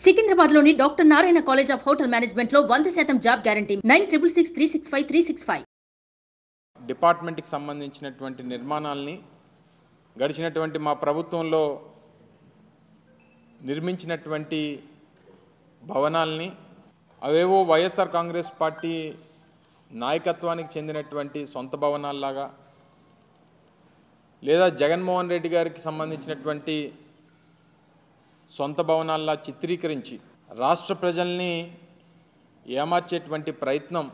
సికింద్రాబాద్లోని doctor Narayana college of hotel మేనేజ్మెంట్లో 100% job guarantee 966365 డిపార్ట్మెంట్కి సంబంధించినటువంటి నిర్మాణాలని గడిచినటువంటి మా ప్రభుత్వంలో నిర్మించినటువంటి భవనాల్ని అవేవో వైఎస్ఆర్ కాంగ్రెస్ పార్టీ నాయకత్వానికి చెందినటువంటి సొంత భవనాల్లాగా లేదా జగన్మోహన్ రెడ్డి గారికి సంబంధించినటువంటి సొంత భవనాల్లా చిత్రీకరించి రాష్ట్ర ప్రజల్ని ఏమార్చేటువంటి ప్రయత్నం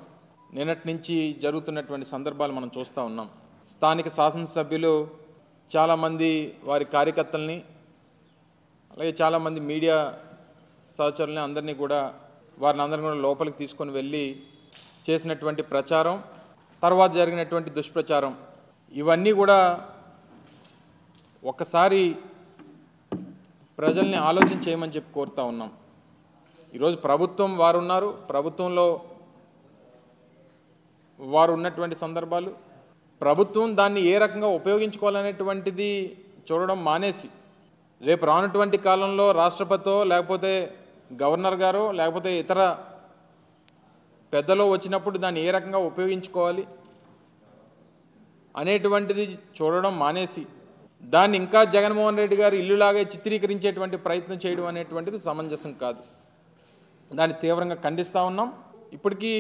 నిన్నటి నుంచి జరుగుతున్నటువంటి సందర్భాలు మనం చూస్తూ ఉన్నాం. స్థానిక శాసనసభ్యులు చాలామంది వారి కార్యకర్తల్ని అలాగే చాలామంది మీడియా సహచరుల్ని అందరినీ కూడా వారిని కూడా లోపలికి తీసుకొని వెళ్ళి చేసినటువంటి ప్రచారం, తర్వాత జరిగినటువంటి దుష్ప్రచారం, ఇవన్నీ కూడా ఒక్కసారి ప్రజల్ని ఆలోచన చేయమని చెప్పి కోరుతా ఉన్నాం. ఈరోజు ప్రభుత్వం వారు ఉన్నారు, ప్రభుత్వంలో వారు ఉన్నటువంటి సందర్భాలు, ప్రభుత్వం దాన్ని ఏ రకంగా ఉపయోగించుకోవాలనేటువంటిది చూడడం మానేసి రేపు రానటువంటి కాలంలో రాష్ట్రపతితో లేకపోతే గవర్నర్ గారో లేకపోతే ఇతర పెద్దలో వచ్చినప్పుడు దాన్ని ఏ రకంగా ఉపయోగించుకోవాలి అనేటువంటిది చూడడం మానేసి దాన్ని ఇంకా జగన్మోహన్ రెడ్డి గారు ఇల్లులాగే చిత్రీకరించేటువంటి ప్రయత్నం చేయడం అనేటువంటిది సమంజసం కాదు. దాన్ని తీవ్రంగా ఖండిస్తూ ఉన్నాం. ఇప్పటికీ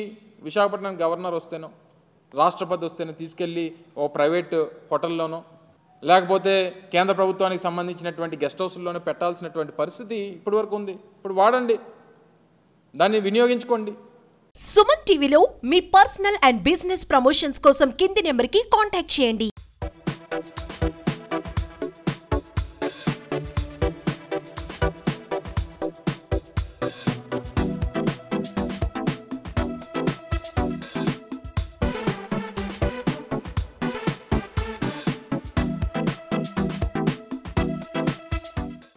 విశాఖపట్నం గవర్నర్ వస్తేనో రాష్ట్రపతి వస్తేనో తీసుకెళ్ళి ఓ ప్రైవేట్ హోటల్లోనో లేకపోతే కేంద్ర ప్రభుత్వానికి సంబంధించినటువంటి గెస్ట్ హౌస్లోనో పెట్టాల్సినటువంటి పరిస్థితి ఇప్పటి వరకు ఉంది. ఇప్పుడు వాడండి, దాన్ని వినియోగించుకోండి. సుమన్ టీవీలో మీ పర్సనల్ అండ్ బిజినెస్ ప్రమోషన్స్ కోసం కింది నెంబర్కి కాంటాక్ట్ చేయండి.